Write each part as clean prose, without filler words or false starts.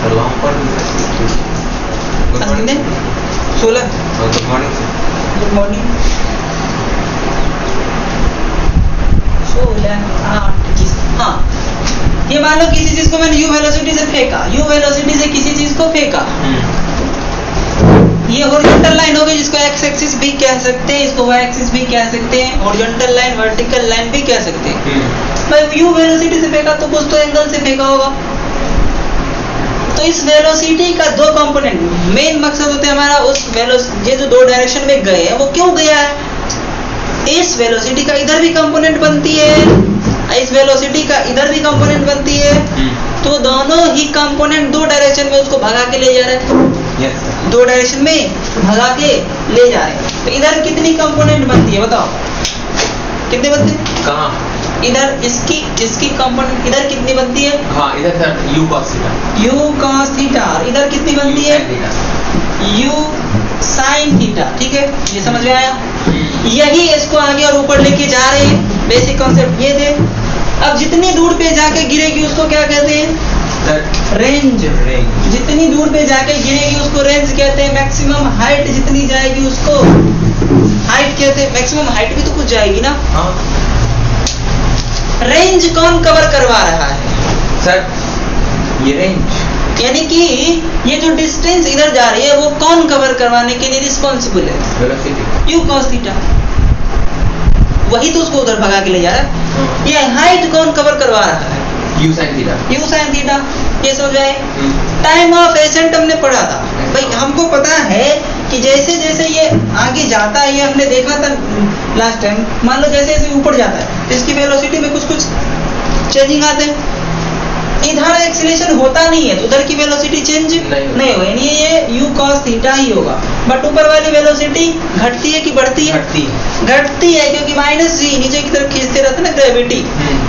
Sir वहाँ पर good morning 16 good morning sir good morning 16 8 हाँ ये मान लो किसी चीज को मैंने u वेलोसिटी से फेंका, u वेलोसिटी से किसी चीज को फेंका, ये हॉरिजॉन्टल लाइन होगी जिसको x एक्सिस भी कह सकते हैं, इसको y एक्सिस भी कह सकते हैं, हॉरिजॉन्टल लाइन वर्टिकल लाइन भी कह सकते हैं। भाई u वेलोसिटी से फेंका तो कुछ तो एंगल से फेंका होगा। तो इस वेलोसिटी का दो कंपोनेंट, मेन मकसद होता है हमारा उस वेलोसिटी, ये जो दो डायरेक्शन में गए हैं वो क्यों गया है, इस वेलोसिटी का इधर भी कंपोनेंट बनती है, इस वेलोसिटी का इधर भी कंपोनेंट बनती है, तो दोनों ही कंपोनेंट दो डायरेक्शन में उसको भगा के ले जा रहे हैं, दो डायरेक्शन में भगा के ले जा रहे हैं। तो इधर कितनी कंपोनेंट बनती है बताओ, कितनी बनती है? कहाँ? इधर इसकी कंपोनेंट इधर कितनी बनती है? हाँ इधर sir u cos theta, u cos theta, इधर कितनी बनती है? u sin theta. ठीक है, ये समझ में आया? यही इसको आगे और ऊपर लेके जा रहे हैं, बेसिक कॉन्सेप्ट ये थे। अब जितनी दूर पे जाके गिरेगी उसको क्या कहते हैं? रेंज। जितनी दूर पे जाके गिरेगी उसको रेंज कहते हैं। मैक्सिमम हाइट जितनी जाएगी उसको हाइट कहते हैं। मैक्सिमम हाइट भी तो कुछ जाएगी ना। हाँ। रेंज कौन कवर करवा रहा है सर? ये रेंज यानी कि ये जो डिस्टेंस इधर जा रही है वो कौन कवर करवाने के लिए रिस्पॉन्सिबल है? वेलोसिटी u cos थीटा, वही तो उसको उधर भगा के ले जा रहा है। ये हाइट कौन कवर करवा रहा है? u sin theta. u sin theta, ये समझ आए? टाइम ऑफ एसेंट हमने पढ़ा था भाई, हमको पता है कि जैसे जैसे ये आगे जाता है, ये हमने देखा था लास्ट टाइम, मान लो जैसे जैसे ऊपर जाता है इसकी वेलोसिटी में कुछ कुछ चेंजिंग आते हैं। इधर एक्सीलरेशन होता नहीं है तो उधर की वेलोसिटी चेंज नहीं होगा, यानी ये u cos थीटा ही होगा। बट ऊपर वाली वेलोसिटी घटती है कि बढ़ती है? घटती है, क्योंकि माइनस g नीचे की तरफ खींचते रहते ना ग्रेविटी,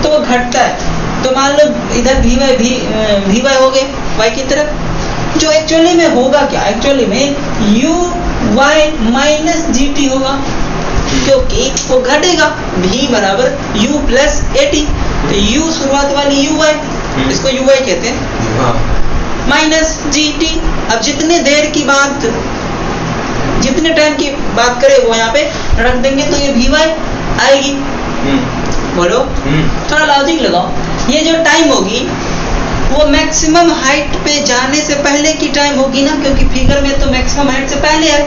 तो वो घटता है। तो मान लो इधर vy हो गए y की तरफ, जो एक्चुअली में होगा क्या, एक्चुअली में uy माइनस gt होगा, क्योंकि वो घटेगा। v बराबर u प्लस at, तो u शुरुआत वाली uy, इसको uy कहते हैं, माइनस gt। अब जितने देर की बात, जितने टाइम की बात करें वो यहाँ पे रख देंगे तो ये vy आएगी। बोलो, थोड़ा लॉजिक लगाओ। ये जो टाइम होगी वो मैक्सिमम हाइट पे जाने से पहले की टाइम होगी ना, क्योंकि फिगर में तो मैक्सिमम हाइट से पहले है।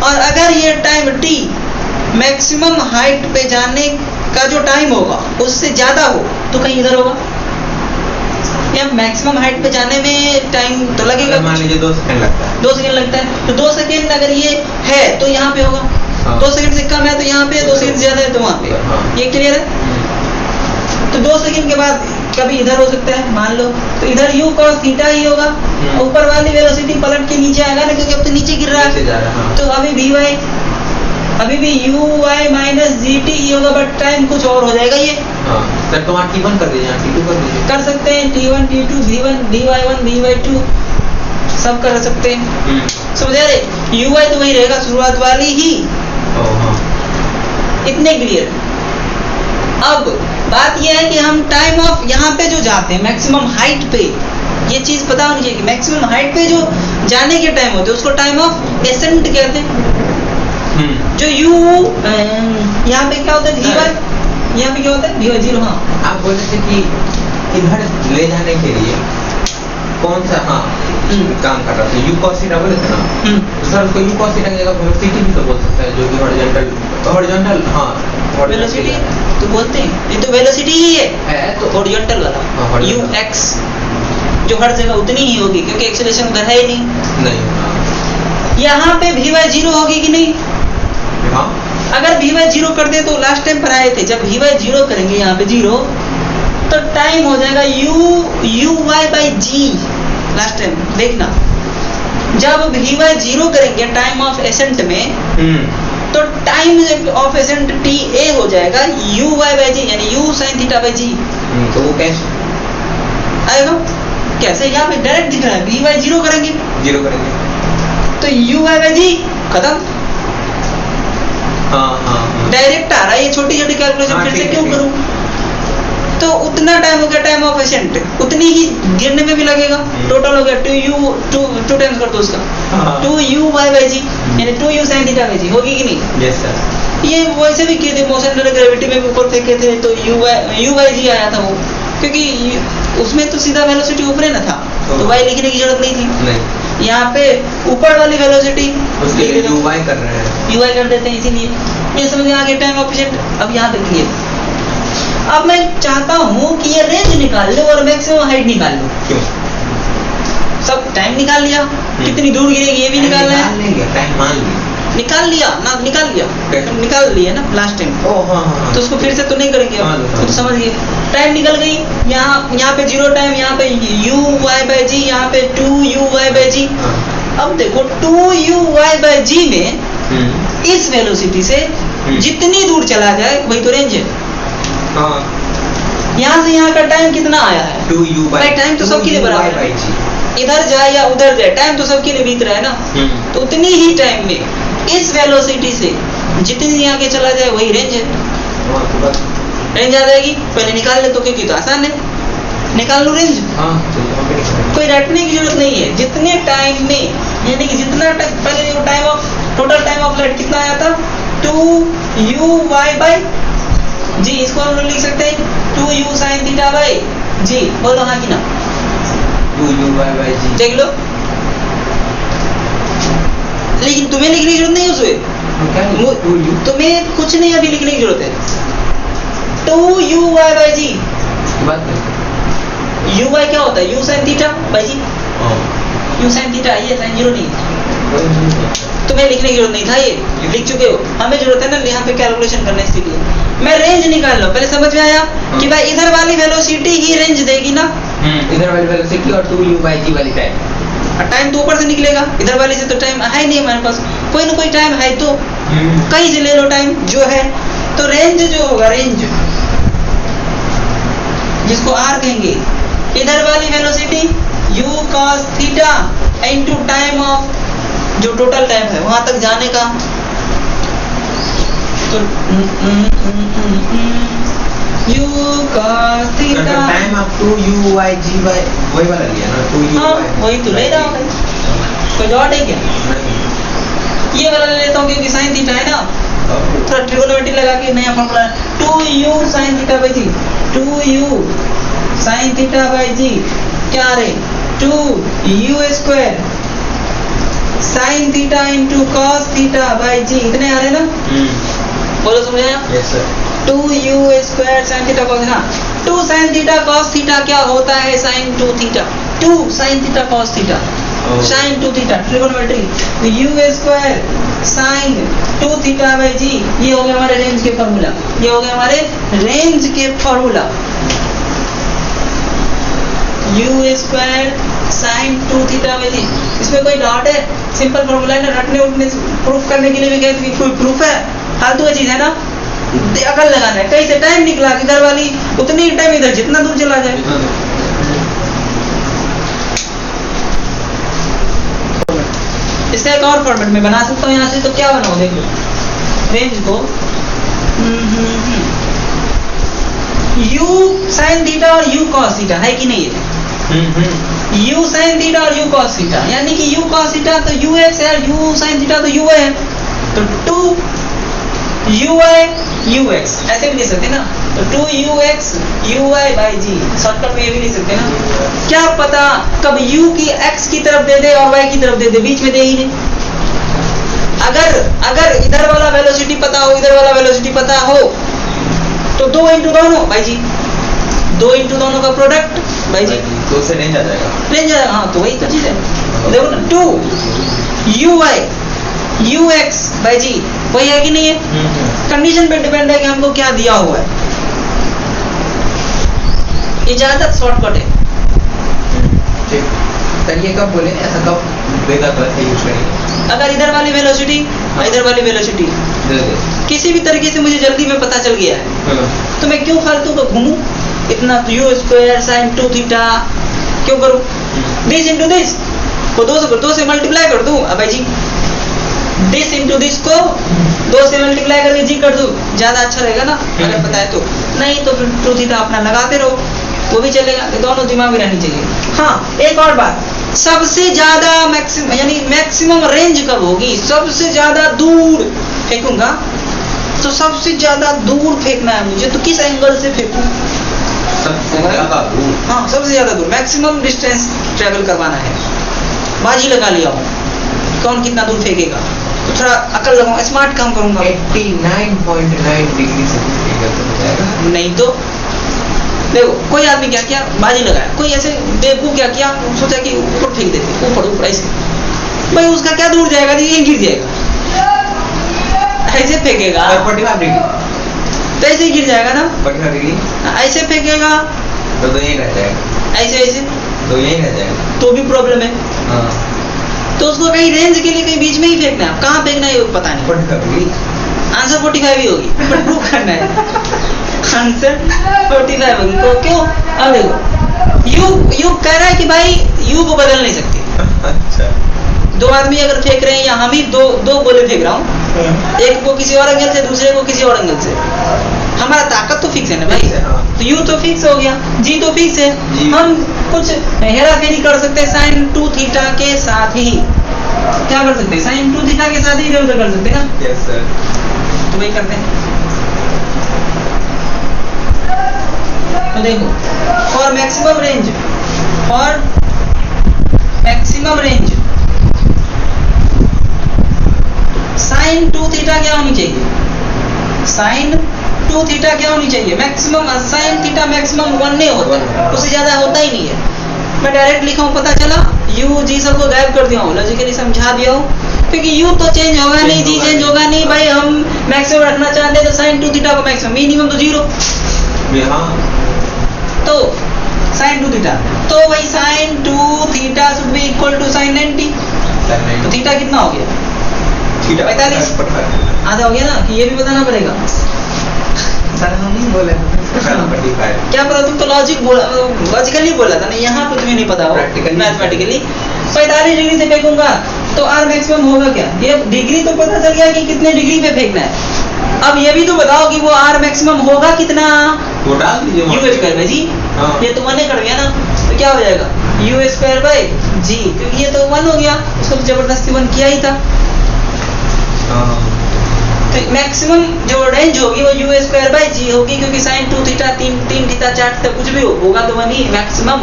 और अगर ये टाइम t मैक्सिमम हाइट पे जाने का जो टाइम होगा उससे ज्यादा हो तो कहीं इधर होगा। या मैक्सिमम हाइट पे जाने में टाइम तो लगेगा, मान लीजिए 2 सेकंड लगता है। 2 सेकंड लगता है, तो 2 सेकंड अगर ये है तो यहाँ पे होगा। 2 सेकंड से कम है तो यहाँ पे, 2 सेकंड से ज्यादा है तो वहाँ पे। ये क्लियर है? तो 2 सेकंड के बाद कभी इधर हो सकता है, मान लो तो इधर u cos थीटा ही होगा। ऊपर वाली वेलोसिटी पलट के नीचे आएगा ना, क्योंकि अब तो नीचे गिर रहा है। तो अभी vy, अभी भी uy माइनस gt ही होगा, बट टाइम कुछ और हो जाएगा। ये सर तो वहाँ t1 कर दीजिए, t2 कर दीजिए। कर सकते हैं, t1 t2 v1 vy1 vy2 सब कर सकते हैं। समझ आ रहे? uy तो वही रहेगा शुरुआत वाली ही। इतने क्लियर। अब बात यह है कि हम टाइम ऑफ यहाँ पे जो जाते हैं मैक्सिमम हाइट पे, ये चीज पता होनी चाहिए कि मैक्सिमम हाइट पे जो जाने के टाइम होते हैं उसको टाइम ऑफ एसेंट कहते हैं। जो u यहाँ पे क्या होता है vy, यहाँ पे क्या होता है vy0। हाँ, आप बोल रहे थे कि इधर ले जाने के लिए कौन सा काम कर रहा था, u cos थीटा बोले थे ना। तो सर उसको u cos थीटा की जगह वेलोसिटी भी तो बोल सकता है, जो कि हॉरिजॉन्टल वेलोसिटी तो बोलते हैं। ये तो वेलोसिटी ही है तो हॉरिजॉन्टल वाला ux, जो हर जगह उतनी ही होगी क्योंकि एक्सीलरेशन उधर है ही नहीं। यहाँ पे vy0 होगी कि नहीं? हाँ। अगर vy0 कर दे तो लास्ट टाइम पर आए थे, जब vy0 करेंगे यहाँ पे 0 तो टाइम हो जाएगा uy by g। Last time देखना, जब vy0 करेंगे टाइम ऑफ एसेंट में तो टाइम ऑफ एसेंट ta हो जाएगा uy by g, यानी u sin theta by g। तो वो कैसे आएगा? कैसे? यहाँ पे डायरेक्ट दिख रहा है, vy0 करेंगे 0 करेंगे तो uy by g खत्म। डायरेक्ट आ रहा है, ये छोटी छोटी कैलकुलेशन फिर से क्यों करूं? तो उतना टाइम हो गया टाइम ऑफ एसेंट, उतनी ही गिरने में भी भी लगेगा, टोटल हो गया 2u 2 टाइम्स कर दो उसका, हाँ। 2u y बाई जी, यानी 2u साइन थीटा बाई जी, होगी कि नहीं? Yes sir. ये वैसे भी किए थे, मोशन अंडर ग्रेविटी में भी ऊपर फेंके थे तो u बाई जी आया था वो, क्योंकि उसमें तो सीधा वेलोसिटी ऊपर ना था, तो y लिखने की जरूरत नहीं थी। नहीं, यहाँ पे ऊपर वाली वेलोसिटी उसके लिए uy कर रहे हैं। ui कर देते हैं, इसीलिए ये समझ में आ गया टाइम ऑफ इफिशिएंट। अब यहाँ देखिए, अब मैं चाहता हूँ कि ये रेंज निकाल लो और मैक्सिमम हाइट निकाल लो। क्यों? सब टाइम निकाल लिया, कितनी दूर गिरेगी ये भी निकालना है, टाइम मान लिया, निकाल लिया ना, निकाल लिया, कैसे? निकाल लिया ना लास्ट टाइम, ओह हाँ हाँ तो उसको फिर से तो नहीं करेंगे हाँ, अब, हाँ। तो समझ गए। टाइम निकल गई, यहाँ पे 0 टाइम, यहाँ पे u y बाई जी, यहाँ पे 2u y बाई जी। हाँ। अब देखो 2u y बाई जी में इस वेलोसिटी से जितनी दूर चला जाए वही तो रेंज है। हाँ, यहाँ से यहाँ का टाइम कितना आया है? 2u भाई टाइम तो सबके लिए बराबर है, इधर जाए या उधर जाए टाइम तो सबके लिए बीत रहा है ना, तो उतनी ही टाइम में इस वेलोसिटी से जितनी आगे चला जाए वही रेंज है। रेंज आ जाएगी, पहले निकाल ले तो, क्योंकि तो आसान है, निकाल लो रेंज, कोई रटने की जरूरत नहीं है। जितने टाइम में, यानी कि जितना पहले जो time of total time of flight कितना आया था 2u y बाई जी, इसको हम लोग लिख सकते हैं 2u साइन थीटा बाई जी। बोलो हाँ कि ना? 2u y बाई जी। देख लो, लेकिन तुम्हें लिखने की जरूरत नहीं है उसमें, तुम्हें कुछ नहीं अभी लिखने की जरूरत है। 2u y by G, u y क्या होता है? u sine theta by G, u sine theta, ये साइन जीरो नहीं, तुम्हें लिखने की जरूरत नहीं था, ये लिख चुके हो। हमें जरूरत है ना यहाँ पे कैलकुलेशन करने, इसलिए मैं रेंज निकाल लो। पहले समझ में आया कि भाई इधर वाली वेलोसिटी ही रेंज देगी ना, इधर वाली वेलोसिटी और 2u बाई जी वाली टाइम, टाइम तो ऊपर से निकलेगा, इधर वाली से तो टाइम है नहीं हमारे पास, कोई ना कोई टाइम है तो कहीं से ले लो टाइम जो है, तो रेंज जो होगा, रेंज जिसको आर कहेंगे, इधर वाली velocity u cos theta into time of जो टोटल टाइम है वहां तक जाने का, तो u cos theta time of 2u y G by वही वाला लिया ना, 2u हाँ वही तो ले रहा हूँ, कोई डॉट है क्या? ये वाला ले लेता हूँ क्योंकि साइन थीटा है ना, थोड़ा ट्रिगोनोमेट्री लगा के नया formula 2u sine theta by g, 2u sine theta by g क्या आ रहे 2u square sine theta into cos theta by g, इतने आ रहे ना? बोलो समझ आया? Yes sir. 2u square sine theta cos, हाँ 2 साइन थीटा कॉस थीटा क्या होता है? Sine 2 theta, 2 sine theta cos theta, sine 2 theta trigonometry, तो u square sine 2 theta by g, ये हो गया हमारे रेंज के फॉर्मूला, ये हो गया हमारे रेंज के formula, u square sine 2 theta by g. इसमें कोई डाउट है? सिंपल फॉर्मूला है ना, रटने उठने प्रूफ करने के लिए भी कहते हैं, कोई प्रूफ है? फालतू चीज है ना, अकल लगाना है। कहीं से टाइम निकला कि इधर वाली उतनी टाइम इधर जितना दूर चला जाए। इसका एक और फॉर्मेट में बना सकता हूँ यहाँ से, तो क्या बनाओ देख लो रेंज को, u साइन थीटा और u cos थीटा है कि नहीं है? u साइन थीटा और u cos थीटा, यानी कि u cos थीटा तो ux है और u साइन थीटा तो uy है, तो 2uy ux ऐसे भी लिख सकते ना, तो 2ux uy by ji, shortcut में ये भी लिख सकते ना। क्या पता कब u की x की तरफ दे दे और y की तरफ दे दे, बीच में दे ही नहीं। अगर इधर वाला वेलोसिटी पता हो, इधर वाला वेलोसिटी पता हो, तो 2 इंटू दोनों भाई जी, 2 इंटू दोनों का प्रोडक्ट भाई जी, तो से रेंज आ जाएगा, रेंज आ जाएगा। हाँ तो वही तो चीज है, देखो ना 2uy ux भाई जी, वही है कि नहीं है? कंडीशन पे डिपेंड है कि हमको क्या दिया हुआ है। इजाजत शॉर्टकट है। ठीक, सर ये कब बोले, ऐसा कब देगा तो ऐसे यूज करेंगे? अगर इधर वाली वेलोसिटी और इधर वाली वेलोसिटी किसी भी तरीके से मुझे जल्दी में पता चल गया है, तो मैं क्यों फालतू को घूमूं इतना, u स्क्वायर साइन 2 थीटा क्यों करूं? दिस इंटू दिस को 2 से मल्टीप्लाई कर दूं, अब भाई जी दिस इंटू दिस को 2 से मल्टीप्लाई करके जी कर दूं, ज्यादा अच्छा रहेगा ना अगर पता है तो, नहीं तो फिर 2 थीटा अपना लगाते रहो। वो भी चलेगा, दोनों दिमाग में रहनी चाहिए। हाँ एक और बात, सबसे ज्यादा मैक्सिमम यानी मैक्सिमम रेंज कब होगी? सबसे ज्यादा दूर फेंकूंगा तो सबसे ज्यादा दूर फेंकना है मुझे, तो किस एंगल से फेंकूं? सबसे ज्यादा दूर। हाँ सबसे ज्यादा दूर, मैक्सिमम डिस्टेंस ट्रेवल करवाना है। बाजी लगा लिया हूँ कौन कितना दूर फेंकेगा, तो थोड़ा अकल लगाऊंगा, स्मार्ट काम करूंगा। 89.9 डिग्री से फेंकेगा तो हो जाएगा। नहीं तो देखो कोई आदमी क्या किया, बाजी लगाया, कोई ऐसे बेवकूफ क्या किया, सोचा कि ऊपर फेंक देते, ऊपर ऊपर ऐसे, भाई उसका क्या दूर जाएगा, ये गिर जाएगा। ऐसे फेंकेगा 45 डिग्री तो ऐसे ही गिर जाएगा ना, 45 डिग्री ऐसे फेंकेगा तो यही रह जाएगा, ऐसे ऐसे तो यही रह जाएगा। तो भी प्रॉब्लम है। हाँ तो उसको कहीं रेंज के लिए कहीं बीच में ही फेंकना है, कहाँ फेंकना है पता नहीं। 45 डिग्री आंसर 45 ही होगी, पर प्रूव करना है। आंसर 45 होगी। तो क्यों, अब देखो यू कह रहा है कि भाई यू को बदल नहीं सकते। अच्छा दो आदमी अगर फेंक रहे हैं या हम ही दो गोले फेंक रहा हूँ, एक को किसी और एंगल से, दूसरे को किसी और एंगल से, हमारा ताकत तो फिक्स है ना भाई। तो यू तो फिक्स हो गया, जी तो फिक्स है, हम कुछ हेरा फेरी कर सकते हैं साइन 2 थीटा के साथ ही। क्या कर सकते हैं, साइन 2 थीटा के साथ ही इधर उधर कर सकते हैं ना। Yes sir. तो वही करते हैं। तो देखो for maximum range sine 2 theta क्या होनी चाहिए, साइन 2 थीटा क्या होनी चाहिए, मैक्सिमम साइन थीटा मैक्सिमम 1 नहीं होता, उससे ज्यादा होता ही नहीं है। मैं डायरेक्ट लिखा हूँ, पता चला यू जी सबको गायब कर दिया हूँ, लॉजिकली समझा दिया हूँ, क्योंकि यू तो चेंज होगा नहीं, जी चेंज होगा नहीं भाई। हम मैक्सिमम रखना चाहते हैं तो साइन 2 थीटा को मैक्सिमम, मिनिमम तो 0। तो साइन 2 थीटा, तो भाई sine 2 theta should be equal to sine 90। तो थीटा कितना हो गया, 45 आधा हो गया ना, कि ये भी बताना पड़ेगा। सर हम नहीं बोले 45। क्या पता, तुम तो लॉजिकली बोला था ना, यहाँ पे तुम्हें नहीं पता हो मैथमेटिकली। 45 डिग्री से फेंकूंगा तो आर मैक्सिमम होगा क्या, ये डिग्री तो पता चल गया कि कितने डिग्री पे फेंकना है। अब ये भी तो बताओ कि वो आर मैक्सिमम होगा कितना, वो डाल दीजिए यू स्क्वायर में जी। ये तो 1 कर दिया ना, तो क्या हो जाएगा यू स्क्वायर बाई जी, क्योंकि ये तो 1 हो गया, उसको तो जबरदस्ती 1 किया ही था। तो मैक्सिमम जो रेंज होगी वो यू स्क्वायर बाई जी होगी, क्योंकि साइन 2 थीटा 3 थीटा 4 थीटा कुछ भी होगा तो 1 ही मैक्सिमम,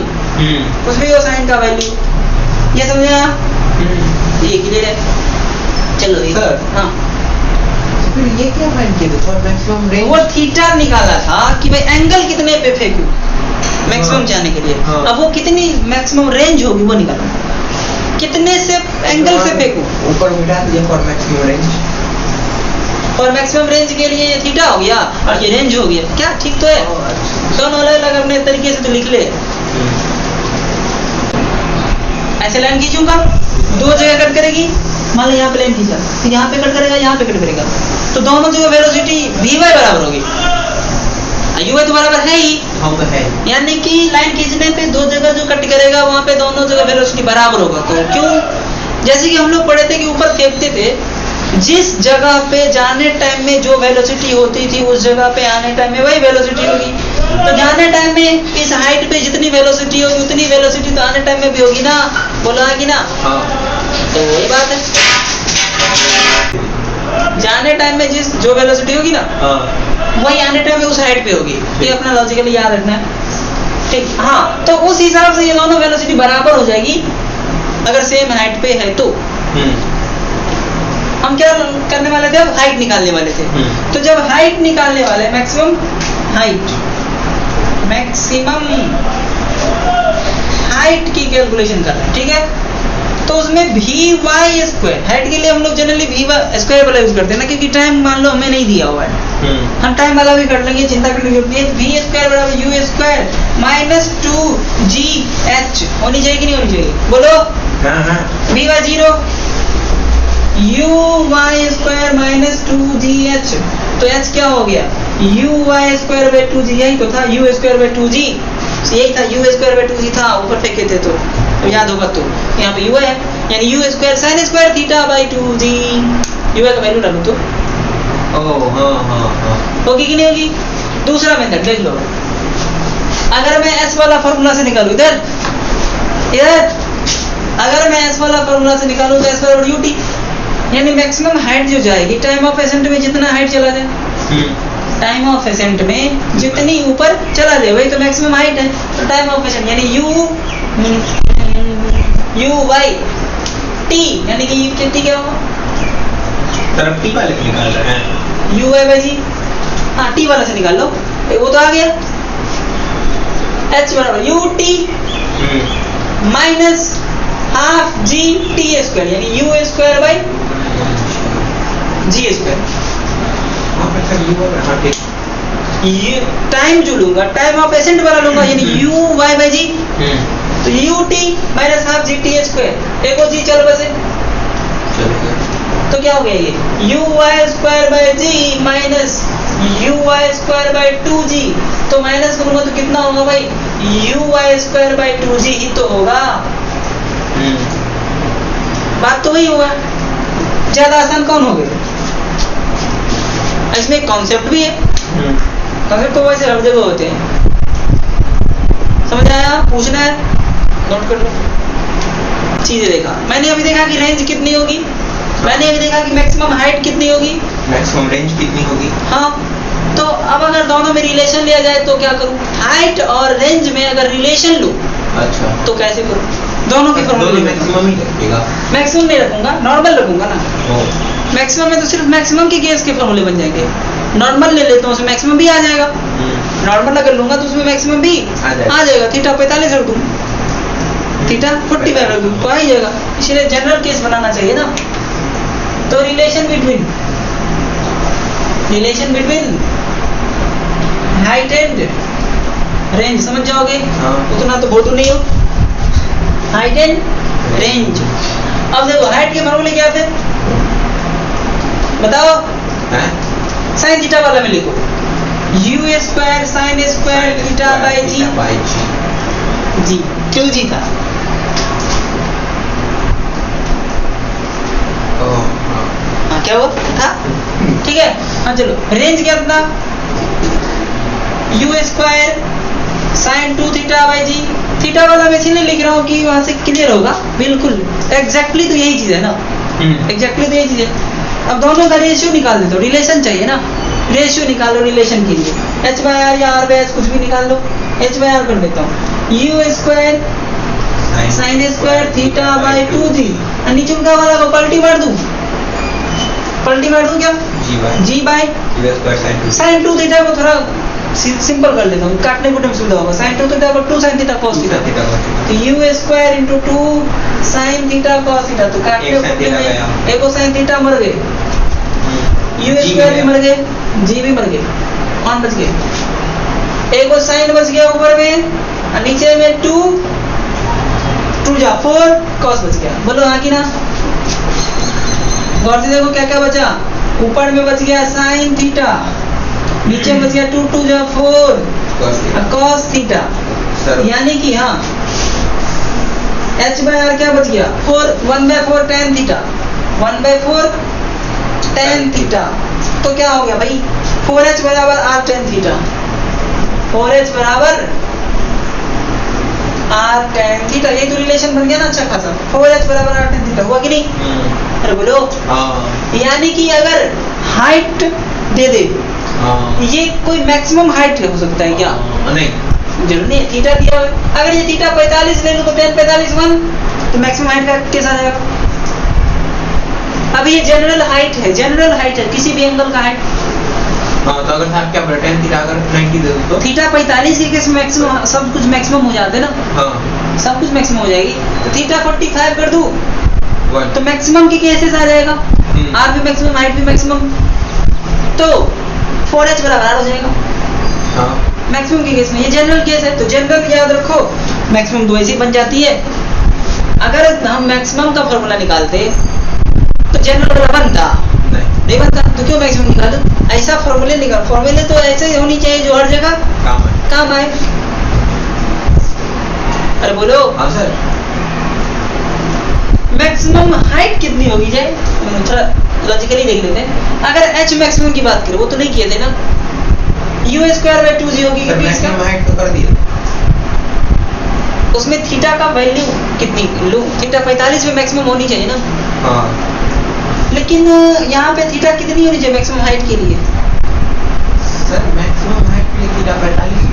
कुछ भी हो साइन का वैल्यू। ये समझा, ये क्लियर है। चलो सर। हाँ फिर ये क्या फाइंड किया था, मैक्सिमम रेंज वो थीटा निकाला था कि भाई एंगल कितने पे फेंकूं मैक्सिमम जाने के लिए। हाँ। अब वो कितनी मैक्सिमम रेंज होगी वो निकालो, कितने से एंगल से फेंकूं। ऊपर मिटा दिया फॉर मैक्सिमम रेंज, और मैक्सिमम रेंज के लिए ये थीटा हो गया और ये रेंज हो गया, क्या ठीक तो है। दोनों अलग अलग अपने तरीके से तो लिख ले। ऐसे लाइन खींचूंगा, 2 जगह कट करेगी, मान लो यहाँ पे लाइन खींचा, फिर यहाँ पे कट करेगा, यहाँ पे कट करेगा, तो दोनों जगह वेलोसिटी वी वाई बराबर होगी, यू वाई तो बराबर है ही। हाँ तो है, यानी कि लाइन खींचने पे 2 जगह जो कट करेगा वहां पे दोनों जगह वेलोसिटी बराबर होगा। तो क्यों, जैसे कि हम लोग पढ़े थे कि ऊपर फेंकते थे, जिस जगह पे जाने टाइम में जो वेलोसिटी होती थी उस जगह पे आने टाइम में वही वेलोसिटी होगी। तो जाने टाइम में इस हाइट पे जितनी वेलोसिटी होगी उतनी वेलोसिटी तो आने टाइम में भी होगी ना, बोला है कि ना। हाँ तो वही बात है, जाने टाइम में जो वेलोसिटी होगी ना वही आने टाइम में उस हाइट पे होगी। ये अपना लॉजिकली याद रखना है, ठीक। हाँ तो उस हिसाब से ये दोनों वेलोसिटी बराबर हो जाएगी अगर सेम हाइट पे है तो। हम क्या करने वाले थे, अब हाइट निकालने वाले थे। तो जब हाइट निकालने वाले, मैक्सिमम हाइट की कैलकुलेशन कर रहे हैं, ठीक है। तो उसमें वी वाई स्क्वायर, हाइट के लिए हम लोग जनरली वी वाई स्क्वायर वाला यूज करते हैं ना, क्योंकि टाइम मान लो हमें नहीं दिया हुआ है, हम टाइम वाला भी कर लेंगे, चिंता करने की जरूरत नहीं है। वी स्क्वायर बराबर यू स्क्वायर माइनस 2GH होनी चाहिए कि नहीं होनी चाहिए, बोलो। V Y 0, U Y square minus 2GH, तो h क्या हो गया, you Y square by 2G, यही तो था, यू स्क्वायर बाई 2G, यही था, यू स्क्वायर बाई 2G था, ऊपर फेंके थे तो याद होगा। तो यहाँ पे यू है, यानी u square sine square theta by 2G, you का वैल्यू डालू तो होगी कि नहीं होगी। दूसरा मेथड देख लो, अगर मैं एस वाला फॉर्मूला से निकालूं इधर अगर मैं एस वाला फॉर्मूला से निकालूं तो एस बराबर यूटी, यानी मैक्सिमम हाइट जो जाएगी टाइम ऑफ एसेंट में जितना हाइट चला जाए, टाइम ऑफ एसेंट में जितनी ऊपर चला जाए वही तो मैक्सिमम हाइट है। तो टाइम ऑफ एसेंट यानी यू वाई टी, यानी कि टी क्या होगा, तरफ टी वाले निकाल रहे हैं, यू वाई बाई जी, हाँ टी वाला से निकाल लो, वो तो आ गया। एच बराबर u t minus half g t square, यानी u square by g square. ये टाइम जो लूंगा टाइम ऑफ एसेंट वाला लूंगा, यानी यू वाई बाई जी, तो you t minus half g t square, एक और जी चल बसे, तो क्या हो गया ये u Y square by g minus u Y square by two g, तो माइनस करूंगा तो कितना होगा भाई, u Y square by two g ही तो होगा। बात तो वही होगा, ज्यादा आसान कौन हो गया। इसमें कॉन्सेप्ट भी है, कॉन्सेप्ट तो वैसे हर जगह होते हैं, समझ आया, पूछना है नोट कर लो। चीजें देखा मैंने, अभी देखा कि रेंज कितनी होगी, मैंने अभी देखा कि मैक्सिमम हाइट कितनी होगी, मैक्सिमम रेंज कितनी होगी। हाँ, तो अब अगर दोनों में रिलेशन लिया जाए तो क्या करूं, हाइट और रेंज में अगर रिलेशन लूं, अच्छा तो कैसे करूं, दोनों की फॉर्मूले मैक्सिमम ही रखिएगा, मैक्सिमम नहीं रखूंगा, नॉर्मल रखूंगा ना। मैक्सिमम में तो सिर्फ मैक्सिमम के केस के फॉर्मूले बन जाएंगे, नॉर्मल ले लेता हूँ उसमें मैक्सिमम भी आ जाएगा, नॉर्मल अगर लूंगा तो उसमें मैक्सिमम भी आ जाएगा। थीटा 45 रख दूं, थीटा 45 रख दूं तो आ ही जाएगा, इसलिए जनरल केस बनाना चाहिए ना। तो relation between height and range समझ जाओगे, उतना तो बहुत नहीं हो, हाइट एंड रेंज। अब देखो हाइट के फॉर्मूले क्या थे बताओ, साइन थीटा वाला में लिखो u square sine square theta by g, क्यों जी था, हाँ क्या हुआ था, ठीक है। हाँ चलो रेंज क्या था, U square sine 2 theta by G, theta वाला मैं इसलिए लिख रहा हूँ कि वहां से क्लियर होगा, बिल्कुल एग्जैक्टली तो यही चीज है ना, एग्जैक्टली तो यही चीज है। अब दोनों का रेशियो निकाल दे, तो रिलेशन चाहिए ना, रेशियो निकालो रिलेशन के लिए, एच बाई आर या आर बाई एच कुछ भी निकाल लो, एच बाई आर कर देता हूँ, you square sine square theta by 2g, नीचे उनका वाला को पलटी मार दूं क्या, जी बाई साइन 2 थीटा को थोड़ा सिंपल कर लेता हूँ, काटने कुटने में सुविधा होगा, साइन 2 थीटा पर 2 साइन थीटा cos थीटा, तो you square into 2 sine theta cos theta, तो काटने कुटने में एक साइन थीटा मर गए, यू स्क्वायर भी मर गए, जी भी मर गए, कौन बच गए, एक साइन बच गया ऊपर में, और नीचे में 2 जा 4 cos बच गया, बोलो हाँ कि ना। गौर से देखो क्या क्या बचा, ऊपर में बच गया साइन थीटा, नीचे बच गया 2 जा 4 cos थीटा, यानी कि हाँ h बाय r क्या बच गया 1/4 tan थीटा, 1/4 tan थीटा, तो क्या हो गया भाई 4h बराबर r tan थीटा, 4h बराबर r tan थीटा, ये तो रिलेशन बन गया ना अच्छा खासा, 4h बराबर r tan थीटा हुआ कि नहीं, अरे बोलो यानी कि अगर हाइट दे दे, ये कोई मैक्सिमम हाइट हो सकता है क्या, नहीं जरूर नहीं, थीटा दिया हुआ, अगर ये थीटा 45 ले लो तो tan 45 1, तो मैक्सिमम हाइट का कैसा रहेगा। अब ये जनरल हाइट है किसी भी एंगल का हाइट, तो अगर साहब क्या बोले tan थीटा अगर 90 दे दो तो थीटा 45 के केस मैक्सिमम सब कुछ मैक्सिमम हो जाते ना, सब कुछ मैक्सिमम हो जाएगी, तो थीटा 45 कर दूं तो मैक्सिमम के केसेस आ जाएगा, आर भी मैक्सिमम हाइट भी मैक्सिमम, तो 4h बराबर r हो जाएगा मैक्सिमम के केस में, ये जनरल केस है, तो जनरल याद रखो मैक्सिमम तो ऐसी बन जाती है। अगर हम मैक्सिमम का फॉर्मूला निकालते तो जनरल बनता नहीं बनता, तो क्यों मैक्सिमम निकालो, ऐसा फॉर्मूले तो ऐसे होनी चाहिए जो हर जगह काम आए। अरे बोलो हाँ सर, मैक्सिमम हाइट कितनी होगी जाए, थोड़ा लॉजिकली देख लेते हैं। अगर h मैक्सिमम की बात करें, वो तो नहीं किए थे ना, u स्क्वायर बाई 2g होगी, क्योंकि इसका हाइट तो कर दिया उसमें थीटा का वैल्यू कितनी लूँ? थीटा 45 में मैक्सिमम होनी चाहिए ना। हाँ लेकिन यहाँ पे थीटा कितनी होनी चाहिए मैक्सिमम हाइट के लिए? सर मैक्सिमम हाइट के लिए थीटा 45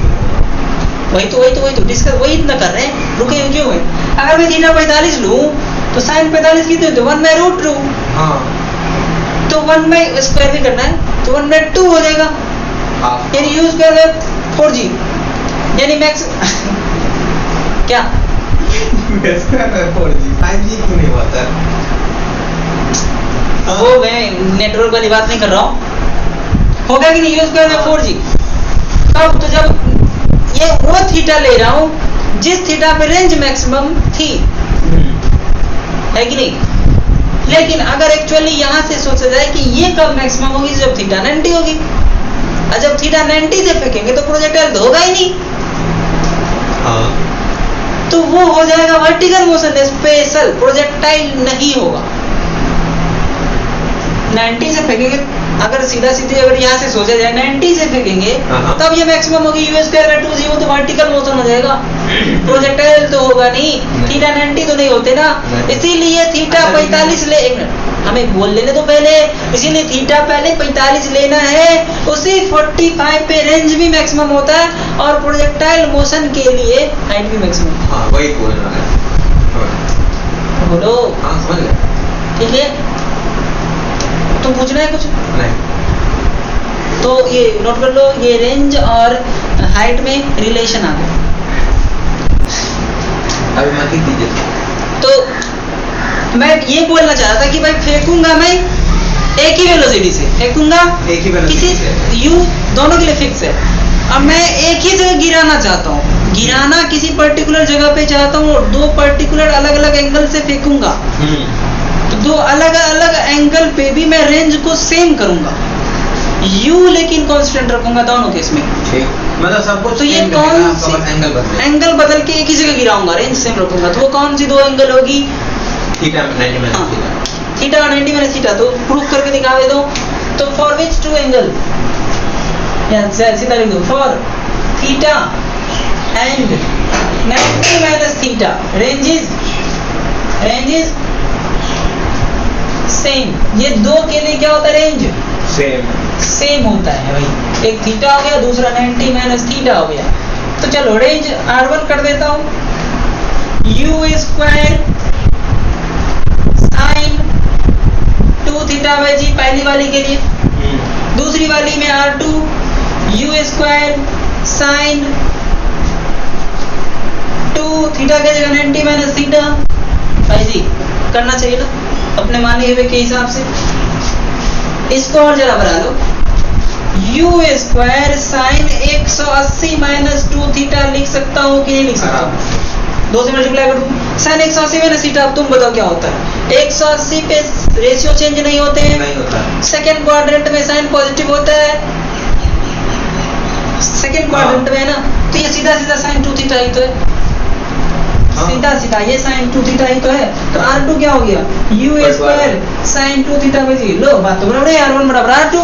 वही तो डिस्कस वही इतना कर रहे हैं, रुके क्यों है? अगर मैं थीटा 45 लूँ तो साइन 45 कितने होते? 1/√2। हाँ तो 1/² भी करना है तो 1/2 हो जाएगा, यानी u² 4g, यानी मैक्स क्या 5G क्यों नहीं हुआ सर? वो मैं नेटवर्क वाली बात नहीं कर रहा हूँ, होगा कि नहीं u² 4g। अब तो जब ये वो थीटा ले रहा हूँ जिस थीटा पे रेंज मैक्सिमम थी, है कि नहीं? लेकिन अगर एक्चुअली यहाँ से सोचा जाए कि ये कब मैक्सिमम होगी, जब थीटा 90 होगी, और जब थीटा 90 से फेंकेंगे तो प्रोजेक्टाइल तो होगा ही नहीं। हाँ तो वो हो जाएगा वर्टिकल मोशन, स्पेशल प्रोजेक्टाइल नहीं होगा। 90 से फेंकेंगे, अगर सीधा सीधे अगर यहाँ से सोचा जाए 90 से फेंकेंगे तब ये मैक्सिमम होगी u² 2g, वो तो वर्टिकल मोशन हो जाएगा, प्रोजेक्टाइल तो होगा नहीं। थीटा 90 तो नहीं होते ना, इसीलिए थीटा 45 ले, एक मिनट हमें बोल लेने तो पहले, इसीलिए थीटा पहले 45 लेना है, उसी 45 पे रेंज भी मैक्सिमम होता है और प्रोजेक्टाइल मोशन के लिए हाइट भी मैक्सिमम। हाँ वही बोल रहा है। बोलो। हाँ समझ गया। ठीक है, तुम पूछना है कुछ? नहीं। तो ये नोट कर लो, ये रेंज और हाइट में रिलेशन आ गया। अभी मत ही कीजिए। तो मैं ये बोलना चाह रहा था कि भाई फेंकूंगा मैं एक ही वेलोसिटी से, फेंकूंगा एक ही वेलोसिटी से, u दोनों के लिए फिक्स है। अब मैं एक ही जगह गिराना चाहता हूँ, गिराना किसी पर्टिकुलर जगह पे चाहता हूँ और दो पर्टिकुलर अलग अलग एंगल से फेंकूंगा, तो दो अलग अलग एंगल पे भी मैं रेंज को सेम करूंगा, u लेकिन कांस्टेंट रखूंगा दोनों केस में। मतलब सब कुछ तो ये कौन सी एंगल बदल के एक ही जगह गिराऊंगा, रेंज सेम रखूंगा, तो वो कौन सी दो एंगल होगी? थीटा 90 में थीटा और 90 में थीटा। तो प्रूफ करके दिखा दे दो। तो फॉर विच टू एंगल, सीधा लिख दो, for theta and 90 minus theta range is same. ये दो के लिए क्या होता है? रेंज सेम होता है भाई, एक थीटा हो गया, दूसरा 90 माइनस थीटा हो गया। तो चलो रेंज R1 कर देता हूँ, u² sin 2θ/g पहली वाली के लिए, दूसरी वाली में R2 u² sin 2θ के जगह 90 माइनस थीटा। भाई जी करना चाहिए ना अपने माने हुए के हिसाब से। इसको और जरा बढ़ा लो, u² sin 180 माइनस 2θ लिख सकता हूँ कि नहीं लिख सकता? दो से मल्टीप्लाई कर दूं, sin 180 माइनस थीटा। अब तुम बताओ क्या होता है? 180 पे रेशियो चेंज नहीं होते हैं, नहीं होता है। सेकेंड क्वाड्रेंट में साइन पॉजिटिव होता है, सेकेंड क्वाड्रेंट में है ना, तो ये सीधा सीधा sin 2θ ही तो है, सीधा सीधा ये sin 2θ ही तो है। तो R2 क्या हो गया? u² sin 2θ/g। लो बात तो बराबर है, R1 बराबर R2,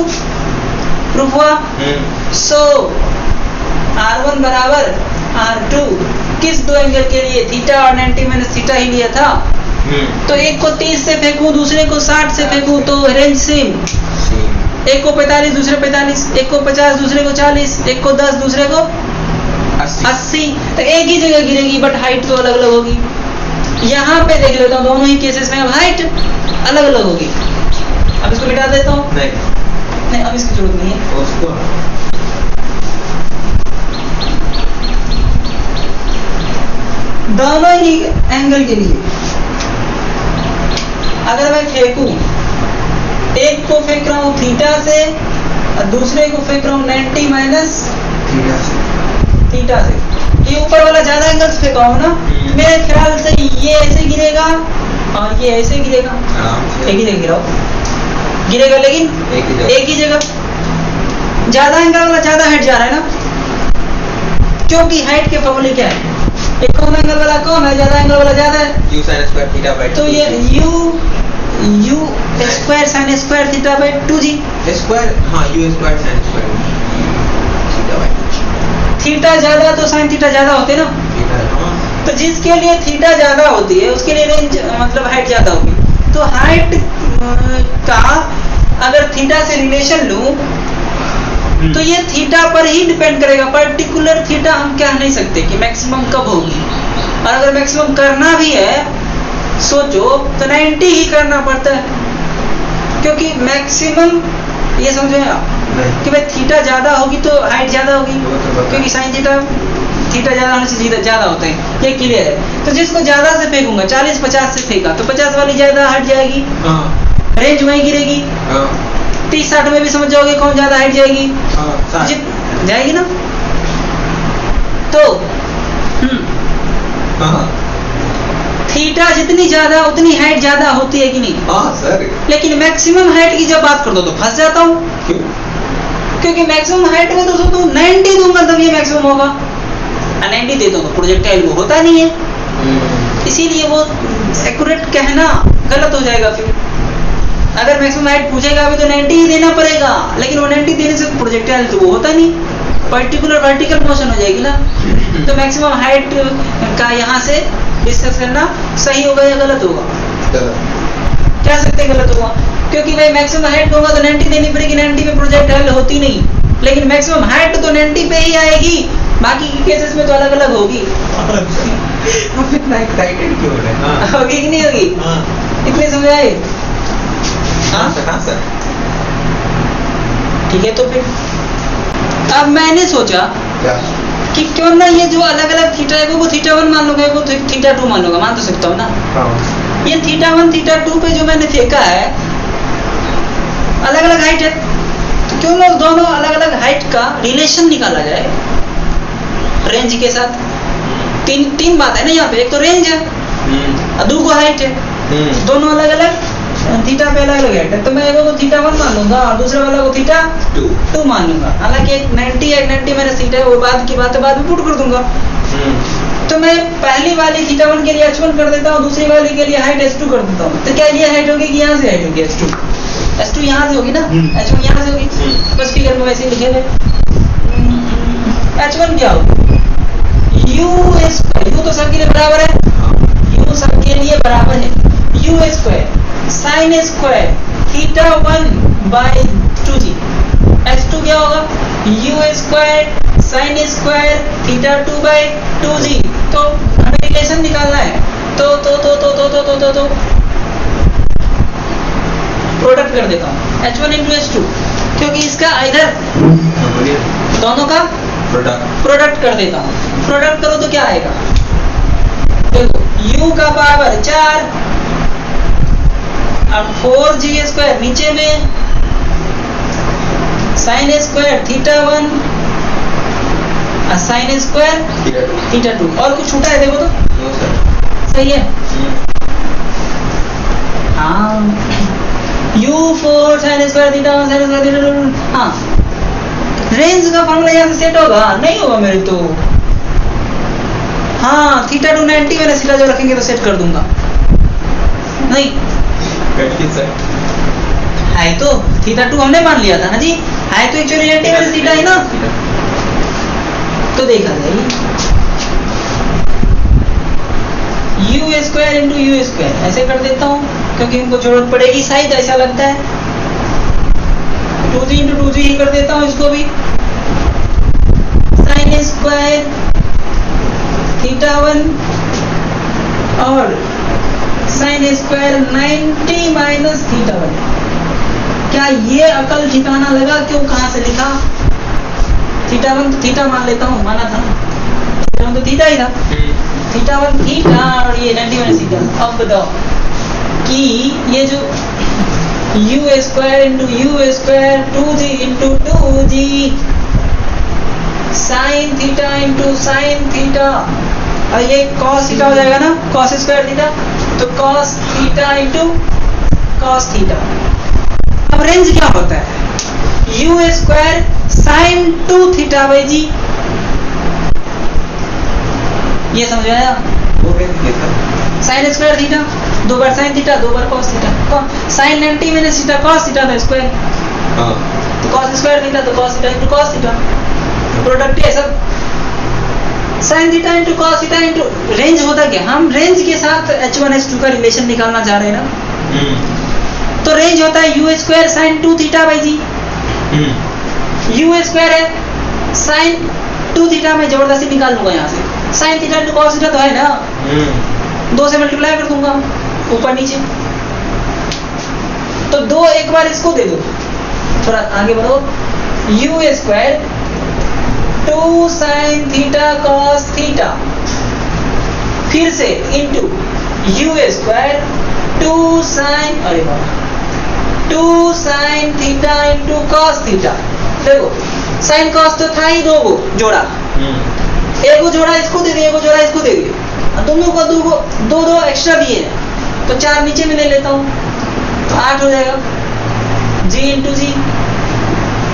प्रूफ हुआ। सो R1 बराबर R2 किस दो एंगल के लिए? थीटा और 90 माइनस थीटा ही लिया था। तो एक को 30 से फेंकूं, दूसरे को 60 से फेंकूं, तो रेंज सेम। एक को 45, दूसरे 45, एक को 50, दूसरे को 40, एक को 10, दूसरे को 80। तो एक ही जगह गिरेगी बट हाइट तो अलग अलग होगी। यहाँ पे देख लेता हूँ, दोनों ही केसेस में हाइट अलग अलग होगी। अब इसको मिटा देता हूँ। नहीं अब इसकी जरूरत नहीं है उसको। दोनों ही एंगल के लिए अगर मैं फेंकूं, एक को फेंक रहा हूं थीटा से और दूसरे को फेंक रहा हूं 90 माइनस थीटा से, ये ऊपर वाला ज्यादा एंगल से फेंका हूं ना, मेरे ख्याल से ये ऐसे गिरेगा और ये ऐसे गिरेगा, एक ही जगह गिरेगा लेकिन एक ही जगह। ज्यादा एंगल वाला ज्यादा हाइट जा रहा है ना, क्योंकि हाइट के फॉर्मूले क्या है? एक कम एंगल वाला कम है, ज्यादा एंगल वाला ज्यादा है। u sin square theta by 2। तो ये u² sin square theta by 2g square. हाँ u² sin square theta by 2। Theta ज्यादा तो sin थीटा ज्यादा होते ना। थीटा हाँ तो जिसके लिए थीटा ज्यादा होती है उसके लिए रेंज मतलब हाइट ज्यादा होगी। तो हाइट का अगर थीटा से रिलेशन लूं तो ये थीटा पर ही डिपेंड करेगा। पर्टिकुलर थीटा हम कह नहीं सकते कि मैक्सिमम कब होगी। और अगर मैक्सिमम करना भी है सोचो तो 90 ही करना पड़ता है, क्योंकि मैक्सिमम ये समझ में कि भाई थीटा ज्यादा होगी तो हाइट ज्यादा होगी, क्योंकि साइन थीटा ज्यादा होने से ज्यादा होता है, ये क्लियर है। तो जिसको ज्यादा से फेंकूंगा 40-50 से फेंका तो 50 वाली ज्यादा हट जाएगी, रेंज वहीं गिरेगी। 30-60 में भी समझ जाओगे कौन ज्यादा हाइट जाएगी, जाएगी ना। तो थीटा जितनी ज्यादा उतनी हाइट ज्यादा होती है कि नहीं? हाँ सर। लेकिन मैक्सिमम हाइट की जब बात कर दो तो फंस जाता हूँ। क्यों? क्योंकि मैक्सिमम हाइट में तो 90 दूंगा तब ये मैक्सिमम होगा, 90 दे दूंगा प्रोजेक्टाइल वो होता नहीं है। इसीलिए वो एक्यूरेट कहना गलत हो जाएगा। फिर अगर मैक्सिमम हाइट पूछेगा भी तो 90 ही देना पड़ेगा, लेकिन वो 90 देने से प्रोजेक्टाइल तो वो होता नहीं, पर्टिकुलर वर्टिकल मोशन हो जाएगी ना। तो मैक्सिमम हाइट का यहाँ से डिस्कस करना सही होगा या गलत होगा? क्या सकते गलत होगा, क्योंकि भाई मैक्सिमम हाइट होगा तो 90 देनी पड़ेगी, 90 में प्रोजेक्टाइल होती नहीं। लेकिन मैक्सिमम हाइट तो 90 पे ही आएगी, बाकी के केसेस में तो अलग अलग होगी। आप इतना एक्साइटेड क्यों हो रहे हैं? होगी कि नहीं होगी? इतने समझाए? हाँ सर। ठीक है, तो फिर अब मैंने सोचा क्या कि क्यों ना ये जो अलग अलग थीटा है वो थीटा 1 मान लूंगा, वो थीटा 2 मान लूंगा, मान तो सकता हूँ ना। ये थीटा 1 थीटा 2 पे जो मैंने फेंका है अलग अलग हाइट है, तो क्यों ना दोनों अलग अलग हाइट का रिलेशन निकाला जाए रेंज के साथ। तीन बात है ना यहाँ पे, एक तो रेंज है और दूसरा हाइट है, दोनों अलग अलग थीटा पे अलग अलग हाइट है। तो मैं एक को थीटा 1 मान लूंगा और दूसरे वाला को थीटा 2 मान लूंगा। हालांकि एक 90 मैंने थीटा है वो बाद की बात है, बाद में पुट कर दूंगा। तो मैं पहली वाली थीटा 1 के लिए h1 कर देता हूँ, दूसरी वाली के लिए हाइट h2 कर देता हूँ। तो क्या ये हाइट होगी कि यहाँ से हाइट होगी h2 यहाँ से होगी ना, h1 यहाँ से होगी, बस फिगर में वैसे लिखे हुए। h1 क्या होगी? u स्क्वायर, u तो सबके लिए बराबर है, u सबके लिए बराबर है, u square sine square theta 1 by 2g। h2 क्या होगा? u square sine square theta 2 by 2g। तो हमें रिलेशन निकालना है, तो प्रोडक्ट कर देता हूँ h1 इंटू h2, क्योंकि इसका इधर दोनों का प्रोडक्ट कर देता हूँ। प्रोडक्ट करो तो क्या आएगा? देखो u का पावर 4 और 4g स्क्वायर नीचे में साइन स्क्वायर थीटा 1 और साइन स्क्वायर थीटा 2। और कुछ छूटा है देखो तो सही है। हाँ u4 sign square theta 1 sign square theta 2। हाँ रेंज का फॉर्मूला यहाँ से सेट होगा? नहीं होगा मेरे तो। हाँ थीटा 2 90 मैंने सीधा जो रखेंगे तो सेट कर दूंगा। नहीं है तो थीटा 2 हमने मान लिया था ना जी, है तो एक्चुअली 90 मैंने सीधा है ना। तो देखा जाए u square into u square ऐसे कर देता हूँ, क्योंकि हमको जरूरत पड़ेगी शायद, ऐसा लगता है। 2g इंटू 2g ही कर देता हूँ इसको भी। साइन स्क्वायर थीटा 1 और साइन स्क्वायर 90 माइनस थीटा 1। क्या ये अकल ठिकाना लगा? क्यों कहाँ से लिखा? थीटा 1 तो थीटा मान लेता हूँ, माना था थीटा 1 तो थीटा ही था, थीटा 1 थीटा और ये 90 माइनस थीटा। अब बताओ कि ये जो u square into u square 2g into 2g sine theta into sine theta और ये कॉस थीटा हो जाएगा ना, कॉस स्क्वायर थीटा, तो cos theta into cos theta. अब रेंज क्या होता है? U square sine 2 theta by g. ये समझ आया? साइन स्क्वायर थीटा 2 बार साइन थीटा 2 बार cos theta, sine 90 minus theta cos theta था स्क्वायर, तो कॉस स्क्वायर थीटा तो cos theta into cos theta. Product ये सब sign theta into cos theta into range होता क्या, हम रेंज के साथ h1 h2 का रिलेशन निकालना चाह रहे हैं ना। तो रेंज होता है u square sine 2 theta by g. U square है साइन 2 थीटा, में जबरदस्ती निकाल लूंगा यहाँ से। Sine theta into cos theta तो है ना, 2 से मल्टीप्लाई कर दूंगा ऊपर नीचे। तो 2 एक बार इसको दे दो, थोड़ा आगे बढ़ो। You square 2 sine theta cos theta, फिर से इंटू यू स्क्वायर 2 साइन, अरे बाबा 2 sine theta into cos theta. देखो साइन कॉस तो था ही 2 गो जोड़ा, एक गो जोड़ा इसको दे दिए, एक गो जोड़ा इसको दे दिए, दोनों को 2 एक्स्ट्रा दिए हैं, तो 4 नीचे में ले लेता हूँ, तो 8 हो जाएगा जी इंटू जी।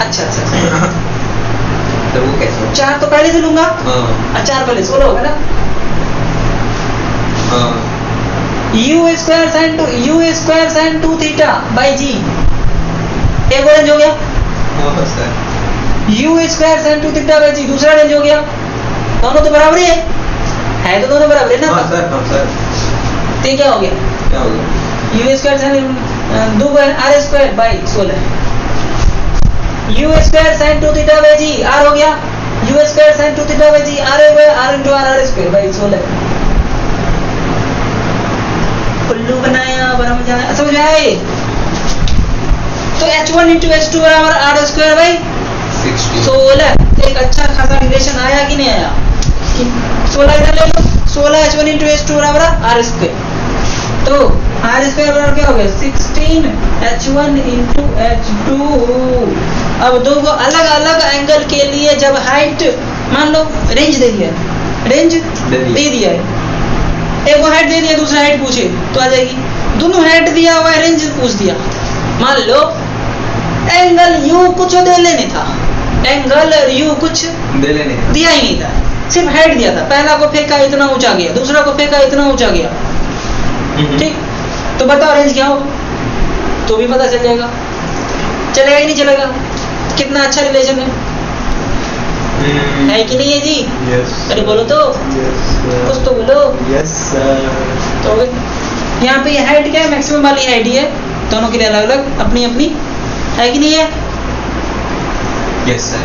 अच्छा तो वो कैसे? 4 तो पहले से लूंगा और 4 पहले 16 होगा ना। U square sine 2 theta by g, एक रेंज हो गया। U square sine 2 theta by g, दूसरा रेंज हो गया। दोनों तो बराबर ही है तो दोनों बराबर है ना। हाँ सर। तो क्या हो गया, u square sine 2 r square by 16, u square sine 2 theta by g r हो गया। U square sine 2 theta by g r हो गया, r into r square by 16। उल्लू बनाया, बड़ा मजा आया, समझ में आए। तो h1 इंटू h2 बराबर आर स्क्वायर बाई 16। एक अच्छा खासा रिलेशन आया कि नहीं आया? 16 इधर ले लो, 16 h1 इंटू h2 बराबर आर स्क्वायर। तो आर स्क्वायर बराबर क्या हो गया 16 h1 इंटू h2। अब दो को अलग अलग एंगल के लिए जब हाइट मान लो रेंज दे दिया, रेंज दे दिया है, एक को हाइट दे दिया, दूसरा हाइट पूछे तो आ जाएगी। दोनों हाइट दिया हुआ है, रेंज पूछ दिया। मान लो एंगल यू कुछ दे लेने था, एंगल यू कुछ दे लेने दिया ही नहीं था, सिर्फ हाइट दिया था। पहला को फेंका इतना ऊंचा गया, दूसरा को फेंका इतना ऊंचा गया, ठीक। तो बताओ रेंज क्या हो, तो भी पता चल जाएगा। चलेगा ही नहीं चलेगा? कितना अच्छा रिलेशन है कि नहीं है जी? यस। अरे बोलो तो, कुछ तो बोलो। Yes sir. तो यहाँ पे ये हाइट क्या है, मैक्सिमम वाली हाइट ही है, दोनों के लिए अलग अलग अपनी अपनी है कि नहीं है? Yes sir.